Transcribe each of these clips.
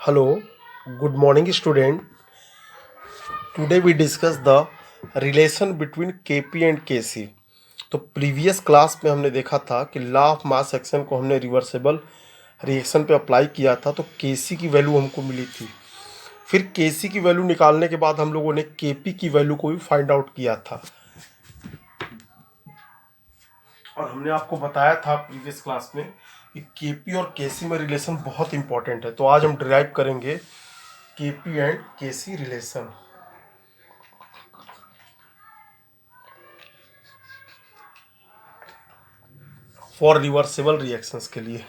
Hello, good morning, student. Today we discuss the relation between Kp and Kc. तो previous class में हमने देखा था कि लॉ ऑफ मास एक्शन को हमने रिवर्सेबल रिएक्शन पे अप्लाई किया था, तो Kc की वैल्यू हमको मिली थी। फिर Kc की वैल्यू निकालने के बाद हम लोगों ने Kp की वैल्यू को भी फाइंड आउट किया था, और हमने आपको बताया था प्रीवियस क्लास में कि Kp और Kc में रिलेशन बहुत इंपॉर्टेंट है। तो आज हम डिराइव करेंगे Kp and Kc relation for reversible reactions के लिए।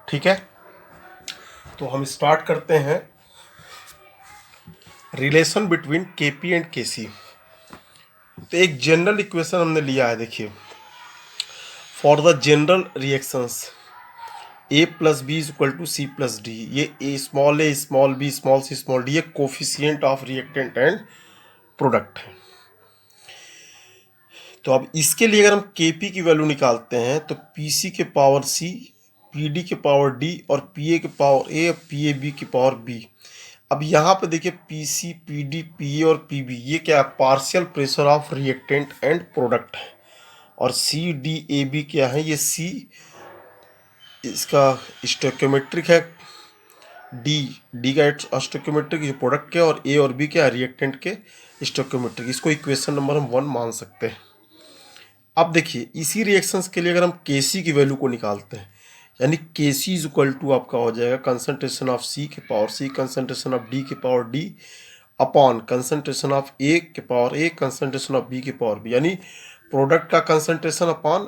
ठीक है, तो हम स्टार्ट करते हैं। Relation between Kp and Kc। तो एक जनरल इक्वेशन हमने लिया है, देखिए, for the general reactions a plus B is equal to C plus D. ये a small b small c small d ये coefficient of reactant and product है। तो अब इसके लिए अगर हम Kp की वैल्यू निकालते हैं तो Pc के पावर c, Pd के पावर d और Pa के पावर a और Pab की पावर b। अब यहाँ पे देखिए Pc, Pd, Pa और Pb ये क्या है, partial pressure of reactant and product है। और सी डी ए बी क्या है, ये C इसका स्टोइकियोमेट्रिक है, डी का स्टोइकियोमेट्रिक ये प्रोडक्ट के, और A और B क्या है, रिएक्टेंट के स्टोइकियोमेट्रिक। इसको इक्वेशन नंबर हम 1 मान सकते हैं। अब देखिए इसी रिएक्शंस के लिए अगर हम Kc की वैल्यू को निकालते हैं, यानी Kc इज इक्वल टू आपका हो जाएगा कंसंट्रेशन ऑफ C के power C, concentration of D के power D upon concentration of A के power A, concentration of B के पावर B, यानी प्रोडक्ट का कंसंट्रेशन अपॉन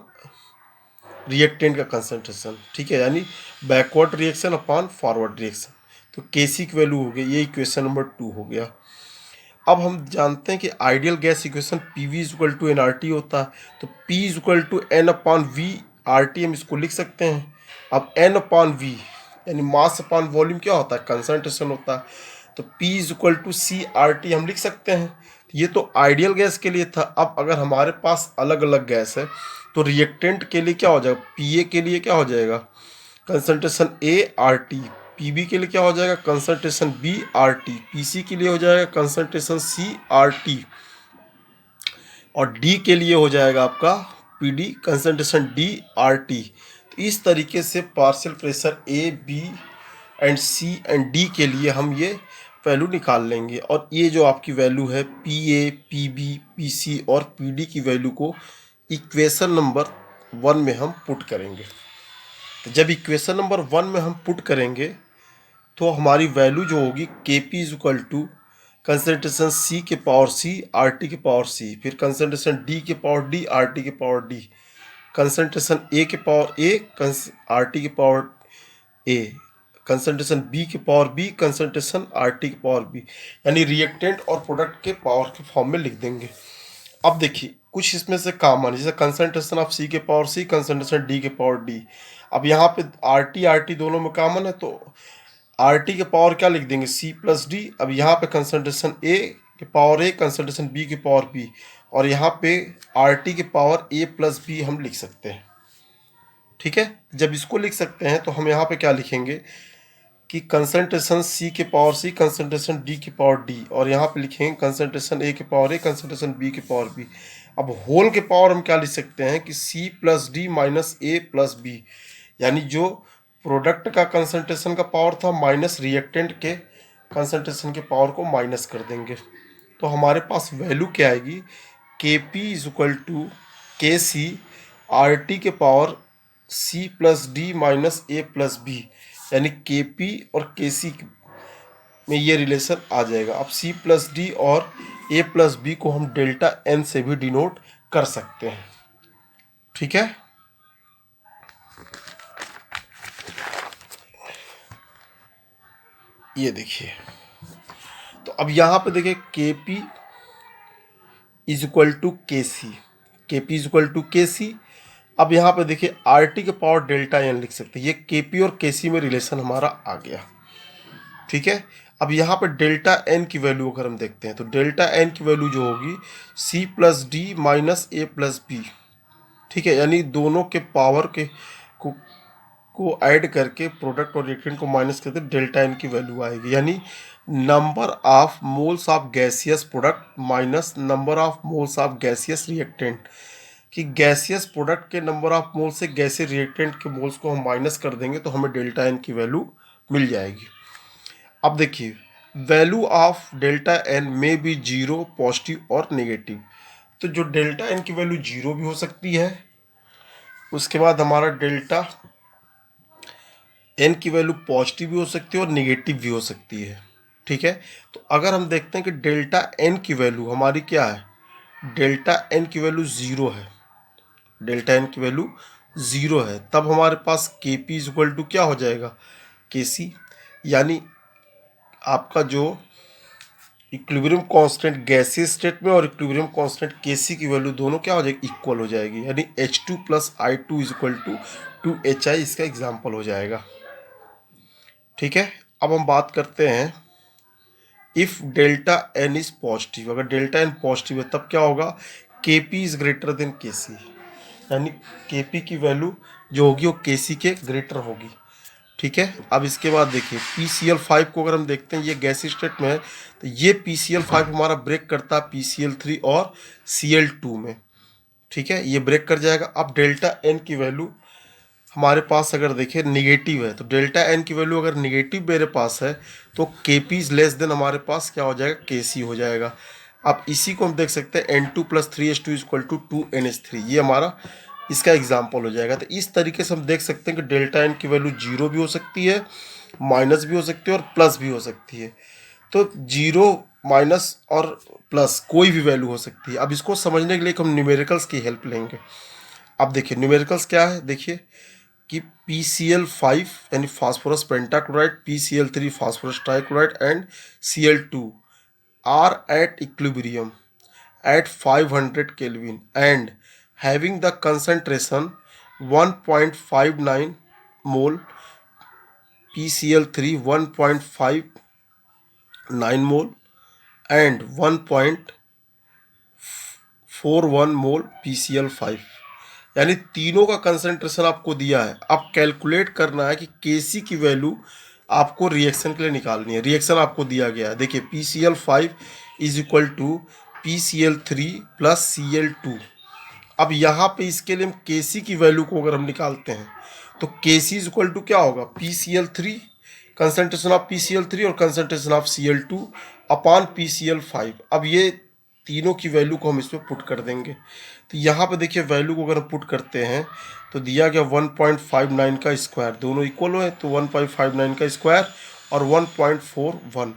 रिएक्टेंट का कंसंट्रेशन। ठीक है, यानी backward reaction upon forward reaction. तो Kc की वैल्यू हो गई, ये इक्वेशन नंबर 2 हो गया। अब हम जानते हैं कि ideal gas equation P V is equal to N R T होता है। तो P is equal to N upon V R T, हम इसको लिख सकते हैं। अब एन अपॉन वी यानी मास अपॉन वॉल्यूम क्या होता है, कंसंट्रेशन होता है। तो P is equal to C R T हम लिख सकते हैं। ये तो आइडियल गैस के लिए था। अब अगर हमारे पास अलग अलग गैस है तो रिएक्टेंट के लिए क्या हो जाएगा, पी ए के लिए क्या हो जाएगा, concentration A R T, PB के लिए क्या हो जाएगा, concentration B R T, PC के लिए हो जाएगा कंसंट्रेशन सी आर टी, और डी के लिए हो जाएगा आपका PD, concentration D R T. तो इस तरीके से partial pressure A B and C and D के लिए हम ये वैल्यू निकाल लेंगे, और ये जो आपकी वैल्यू है P A, P B, P C और पी डी की वैल्यू को इक्वेशन नंबर 1 में हम पुट करेंगे। तो जब इक्वेशन नंबर 1 में हम पुट करेंगे तो हमारी वैल्यू जो होगी Kp is equal to concentration C के पावर C, आर टी के पावर C, फिर कंसंट्रेशन D के पावर D, आर टी के पावर D, कंसंट्रेशन A के पावर A, आर टी के पावर A, कंसंट्रेशन B के power B, concentration R T के power B, यानी reactant और प्रोडक्ट के पावर के फॉर्म में लिख देंगे। अब देखिए कुछ इसमें से कॉमन, जैसे कंसंट्रेशन ऑफ C के पावर C, कंसंट्रेशन D के पावर D। अब यहाँ पे आर टी दोनों में कॉमन है, तो आर टी के पावर क्या लिख देंगे, C प्लस डी। अब यहाँ पे कंसंट्रेशन A के पावर A, कंसंट्रेशन B के पावर B, और यहाँ पे आर टी के पावर A प्लस बी हम लिख सकते हैं। ठीक है, जब इसको लिख सकते हैं तो हम यहाँ पे क्या लिखेंगे कि कंसंट्रेशन C के पावर C, कंसंट्रेशन D के पावर D, और यहाँ पे लिखेंगे कंसंट्रेशन A के पावर A, कंसंट्रेशन B के पावर B। अब होल के पावर हम क्या लिख सकते हैं कि C plus D minus A plus B, यानी जो प्रोडक्ट का कंसंट्रेशन का पावर था माइनस रिएक्टेंट के कंसंट्रेशन के पावर को माइनस कर देंगे। तो हमारे पास वैल्यू क्या आएगी, Kp is equal to K C R T के power C plus D minus A plus B, यानी Kp और Kc में ये रिलेशन आ जाएगा। अब C प्लस डी और A प्लस बी को हम डेल्टा N से भी डिनोट कर सकते हैं। ठीक है, ये देखिए। तो अब यहाँ पे देखिए Kp is equal to K C, Kp is equal to K सी। अब यहाँ पे देखिए आर टी के पावर डेल्टा एन लिख सकते हैं। ये Kp और Kc में रिलेशन हमारा आ गया। ठीक है, अब यहाँ पे डेल्टा एन की वैल्यू अगर हम देखते हैं तो डेल्टा एन की वैल्यू जो होगी C plus D minus A plus B. ठीक है, यानी दोनों के पावर के को को ऐड करके प्रोडक्ट और रिएक्टेंट को माइनस करके डेल्टा एन की वैल्यू आएगी, यानी number of moles of gaseous product minus number of moles of gaseous reactant, कि गैसियस प्रोडक्ट के नंबर ऑफ मोल से गैसियस रिएक्टेंट के मोल्स को हम माइनस कर देंगे तो हमें डेल्टा एन की वैल्यू मिल जाएगी। अब देखिए, वैल्यू ऑफ डेल्टा एन में बी जीरो, पॉजिटिव और नेगेटिव। तो जो डेल्टा एन की वैल्यू जीरो भी हो सकती है, उसके बाद हमारा डेल्टा एन की वैल्यू पॉजिटिव भी हो सकती है और नेगेटिव भी हो सकती है। ठीक है, तो अगर हम देखते हैं कि डेल्टा एन की वैल्यू हमारी क्या है, डेल्टा एन की वैल्यू ज़ीरो है, डेल्टा एन की वैल्यू ज़ीरो है, तब हमारे पास के पी इज इक्वल टू क्या हो जाएगा, के सी, यानी आपका जो इक्विलिब्रियम कांस्टेंट गैसीय स्टेट में और इक्विलिब्रियम कांस्टेंट के सी की वैल्यू दोनों क्या हो जाएगी, इक्वल हो जाएगी, यानी H2 plus I two is equal to 2HI इसका एग्जाम्पल हो जाएगा। ठीक है, अब हम बात करते हैं if delta N is positive. अगर डेल्टा एन पॉजिटिव है तब क्या होगा, के पी इज ग्रेटर देन के सी, यानी के पी की वैल्यू जो होगी वो के सी के ग्रेटर होगी। ठीक है, अब इसके बाद देखिए PCl5 को अगर हम देखते हैं, ये गैस स्टेट में है, तो ये PCl5 हमारा ब्रेक करता है PCl3 और Cl2 में। ठीक है, ये ब्रेक कर जाएगा। अब डेल्टा एन की वैल्यू हमारे पास अगर देखें नेगेटिव है, तो डेल्टा एन की वैल्यू अगर नेगेटिव मेरे पास है तो के पी इज लेस देन हमारे पास क्या हो जाएगा, के सी हो जाएगा। अब इसी को हम देख सकते हैं N2 plus 3H2 equal to 2NH3, ये हमारा इसका एग्जाम्पल हो जाएगा। तो इस तरीके से हम देख सकते हैं कि डेल्टा एन की वैल्यू जीरो भी हो सकती है, माइनस भी हो सकती है और प्लस भी हो सकती है। तो जीरो, माइनस और प्लस कोई भी वैल्यू हो सकती है। अब इसको समझने के लिए हम न्यूमेरिकल्स की हेल्प लेंगे। अब देखिए न्यूमेरिकल्स क्या है, देखिए कि PCl5 यानी phosphorus pentachloride, PCl3 phosphorus trichloride and Cl2 are at equilibrium at 500 Kelvin and having the concentration 1.59 mole, PCl3 1.59 mole and 1.41 mole PCl5, यानी तीनों का कंसंट्रेशन आपको दिया है। अब कैलकुलेट करना है कि Kc की वैल्यू आपको रिएक्शन के लिए निकालनी है। रिएक्शन आपको दिया गया है, देखिए PCl5 is equal to PCl3 plus Cl2। अब यहाँ पे इसके लिए हम Kc की वैल्यू को अगर हम निकालते हैं तो Kc इज इक्वल टू क्या होगा, PCl3, कंसंट्रेशन ऑफ PCl3 और concentration of Cl2 upon PCl5। अब ये तीनों की वैल्यू को हम इसमें पुट कर देंगे। तो यहाँ पे देखिए वैल्यू को अगर हम पुट करते हैं तो दिया गया 1.59 का स्क्वायर, दोनों इक्वल है तो 1.59 का स्क्वायर और 1.41।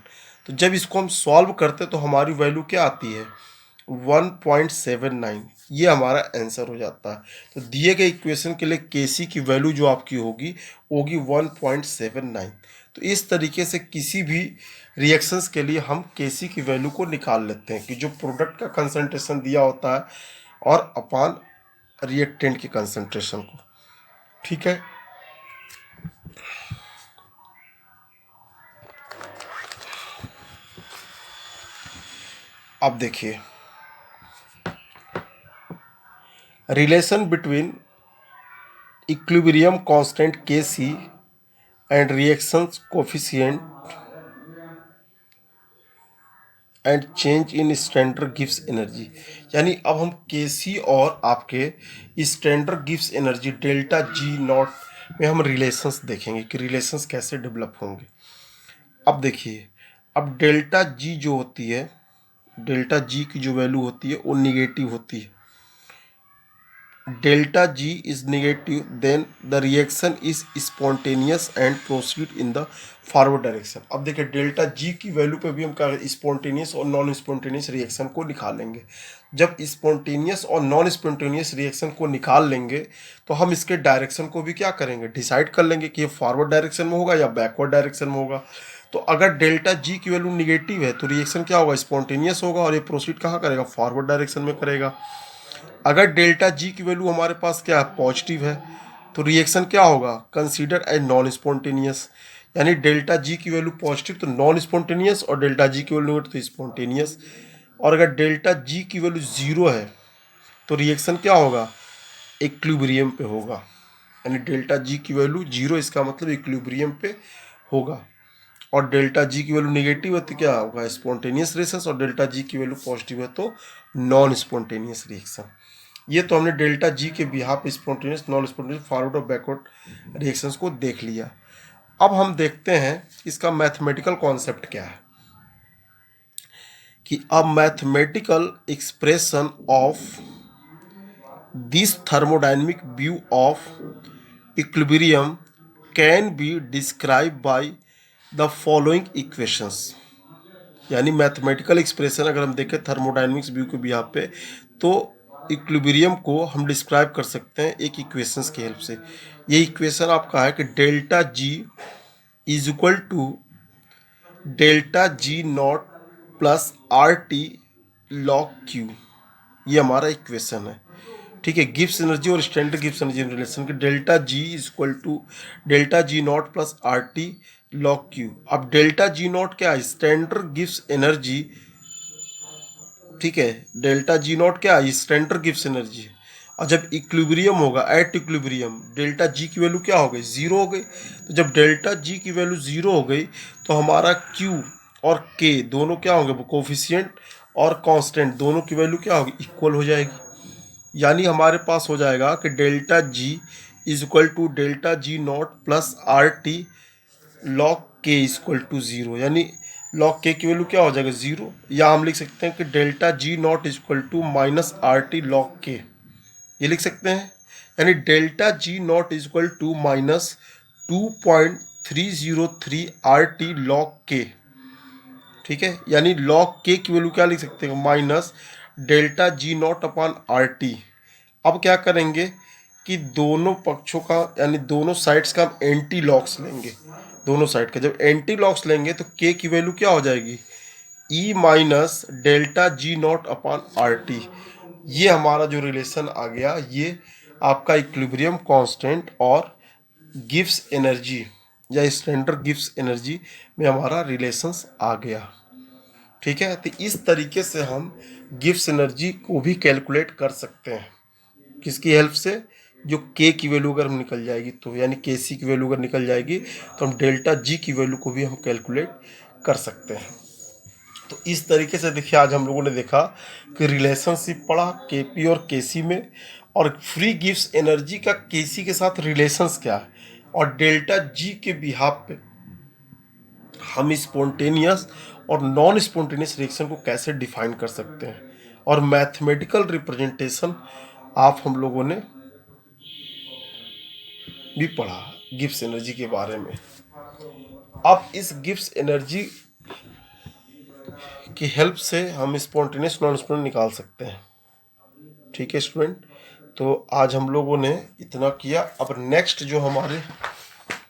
तो जब इसको हम सॉल्व करते तो हमारी वैल्यू क्या आती है, 1.79, ये हमारा आंसर हो जाता है। तो दिए गए इक्वेशन के लिए Kc की वैल्यू जो आपकी होगी होगी 1.79। तो इस तरीके से किसी भी रिएक्शंस के लिए हम Kc की वैल्यू को निकाल लेते हैं कि जो प्रोडक्ट का कंसंट्रेशन दिया होता है और अपान रिएक्टेंट के कंसंट्रेशन को। ठीक है, अब देखिए relation between equilibrium constant Kc and reactions coefficient and change in standard gives energy, यानी अब हम Kc और आपके standard gives energy delta G not में हम रिलेशंस देखेंगे कि रिलेशंस कैसे डेवलप होंगे। अब देखिए, अब डेल्टा G जो होती है, डेल्टा G की जो वैल्यू होती है वो निगेटिव होती है। Delta G is negative, then the reaction is spontaneous and proceed in the forward direction। अब देखिए डेल्टा G की वैल्यू पे भी हम क्या स्पॉन्टेनियस और नॉन स्पॉन्टेनियस रिएक्शन को निकालेंगे। जब स्पॉन्टेनियस और नॉन स्पॉन्टेनियस रिएक्शन को निकाल लेंगे तो हम इसके डायरेक्शन को भी क्या करेंगे, डिसाइड कर लेंगे कि ये फॉरवर्ड डायरेक्शन में होगा या बैकवर्ड डायरेक्शन में होगा। तो अगर डेल्टा G की वैल्यू निगेटिव है तो रिएक्शन क्या होगा, स्पॉन्टेनियस होगा और ये प्रोसीड कहाँ करेगा, फॉरवर्ड डायरेक्शन में करेगा। अगर डेल्टा G की वैल्यू हमारे पास क्या है, पॉजिटिव है, तो रिएक्शन क्या होगा, कंसीडर ए नॉन स्पॉन्टेनियस, यानी डेल्टा G की वैल्यू पॉजिटिव तो नॉन स्पॉन्टेनियस और डेल्टा G की वैल्यू तो स्पॉन्टेनियस। और अगर डेल्टा G की वैल्यू जीरो है तो रिएक्शन क्या होगा, इक्विलिब्रियम पे होगा, यानी डेल्टा जी की वैल्यू 0, इसका मतलब इक्विलिब्रियम पे होगा। और डेल्टा जी की वैल्यू नेगेटिव है तो क्या होगा, स्पॉन्टेनियस रिएक्शन, और डेल्टा जी की वैल्यू पॉजिटिव है तो नॉन स्पॉन्टेनियस रिएक्शन। ये तो हमने डेल्टा जी के behalf spontaneous, non spontaneous, forward और बैकवर्ड रिएक्शंस को देख लिया। अब हम देखते हैं इसका मैथमेटिकल कॉन्सेप्ट क्या है, कि a mathematical expression of this thermodynamic view of equilibrium can be describe by the following equations. यानी मैथमेटिकल एक्सप्रेशन अगर हम देखें थर्मोडायनेमिक्स व्यू के बिहाफ पे, तो इक्विलिब्रियम को हम डिस्क्राइब कर सकते हैं एक इक्वेशंस की हेल्प से। ये इक्वेशन आपका है कि delta G is equal to delta G nought plus R T log Q. ये हमारा इक्वेशन है, ठीक है। गिब्स एनर्जी और स्टैंडर्ड गिब्स एनर्जी रिलेशन के delta G is equal to delta G nought plus R T log Q. अब delta G nought क्या है, स्टैंडर्ड गिब्स एनर्जी, ठीक है। डेल्टा जी नॉट क्या है, स्टैंडर्ड गिब्स एनर्जी। और जब इक्विलिब्रियम होगा, एट इक्विलिब्रियम डेल्टा जी की वैल्यू क्या हो गई, जीरो हो गई। तो जब डेल्टा जी की वैल्यू जीरो हो गई तो हमारा क्यू और के दोनों क्या होंगे, कोफिशिएंट और कांस्टेंट दोनों की वैल्यू क्या होगी, इक्वल हो जाएगी। यानी हमारे पास हो जाएगा कि delta G is equal to delta G nought plus R T log K is equal to zero. यानी लॉग के की वैल्यू क्या हो जाएगा, जीरो। या हम लिख सकते हैं कि delta G nought is equal to minus R T log K, ये लिख सकते हैं। यानी delta G nought is equal to minus 2.303 R T log K, ठीक है। यानी लॉग के की वैल्यू क्या लिख सकते हैं, minus delta G not upon R T. अब क्या करेंगे कि दोनों पक्षों का यानी दोनों साइड्स का हम एंटी लॉग्स लेंगे। दोनों साइड का जब एंटी लॉग्स लेंगे तो के की वैल्यू क्या हो जाएगी, e minus delta G not upon R T. ये हमारा जो रिलेशन आ गया, ये आपका इक्विलिब्रियम कांस्टेंट और गिब्स एनर्जी या स्टैंडर्ड गिब्स एनर्जी में हमारा रिलेशंस आ गया, ठीक है। तो इस तरीके से हम गिब्स एनर्जी को भी कैलकुलेट कर सकते हैं, किसकी हेल्प से, जो के की वैल्यू अगर हम निकल जाएगी तो, यानी के सी की वैल्यू अगर निकल जाएगी तो हम डेल्टा जी की वैल्यू को भी हम कैलकुलेट कर सकते हैं। तो इस तरीके से देखिए आज हम लोगों ने देखा कि रिलेशनशिप पढ़ा के पी और के सी में, और फ्री गिव्स एनर्जी का के सी के साथ रिलेशंस क्या है, और डेल्टा जी के बिहाफ पे हम स्पॉन्टेनियस और नॉन स्पॉन्टेनियस रिएक्शन को कैसे डिफाइन कर सकते हैं, और मैथमेटिकल रिप्रेजेंटेशन आप हम लोगों ने भी पढ़ा गिब्स एनर्जी के बारे में। अब इस गिब्स एनर्जी की हेल्प से हम स्पॉन्टेनियस नॉन स्पॉन्टेनियस निकाल सकते हैं, ठीक है स्टूडेंट। तो आज हम लोगों ने इतना किया। अब नेक्स्ट जो हमारे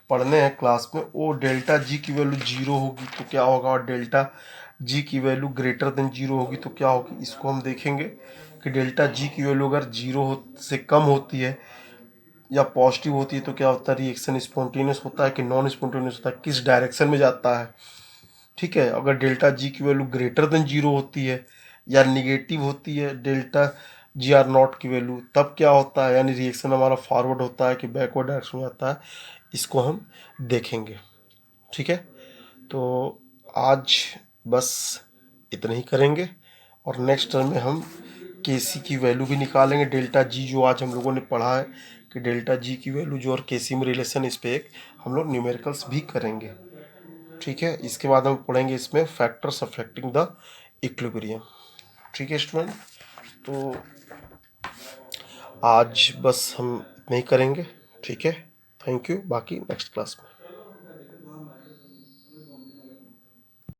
पढ़ने हैं क्लास में, वो डेल्टा जी की वैल्यू जीरो होगी तो क्या होगा, और डेल्टा जी की वैल्यू ग्रेटर देन जीरो होगी तो क्या होगी। इसको हम देखेंगे कि डेल्टा जी की वैल्यू अगर जीरो से कम होती है या पॉजिटिव होती है तो क्या होता है, रिएक्शन स्पॉन्टेनियस होता है कि नॉन स्पॉन्टेनियस होता है, किस डायरेक्शन में जाता है, ठीक है। अगर डेल्टा जी की वैल्यू ग्रेटर देन जीरो होती है या निगेटिव होती है डेल्टा जी आर नॉट की वैल्यू, तब क्या होता है, यानी रिएक्शन हमारा फॉरवर्ड होता है कि बैकवर्ड डायरेक्शन में आता है, इसको हम देखेंगे, ठीक है। तो आज बस इतना ही करेंगे, और नेक्स्ट टर्म में हम के सी की वैल्यू भी निकालेंगे। डेल्टा जी जो आज हम लोगों ने पढ़ा है कि डेल्टा जी की वैल्यू जो और के सी में रिलेशन, इस पे एक हम लोग न्यूमेरिकल्स भी करेंगे, ठीक है। इसके बाद हम पढ़ेंगे इसमें फैक्टर्स अफेक्टिंग द इक्विलिब्रियम, ठीक है स्टूडेंट। तो आज बस हम इतना ही करेंगे, ठीक है। थैंक यू, बाकी नेक्स्ट क्लास में।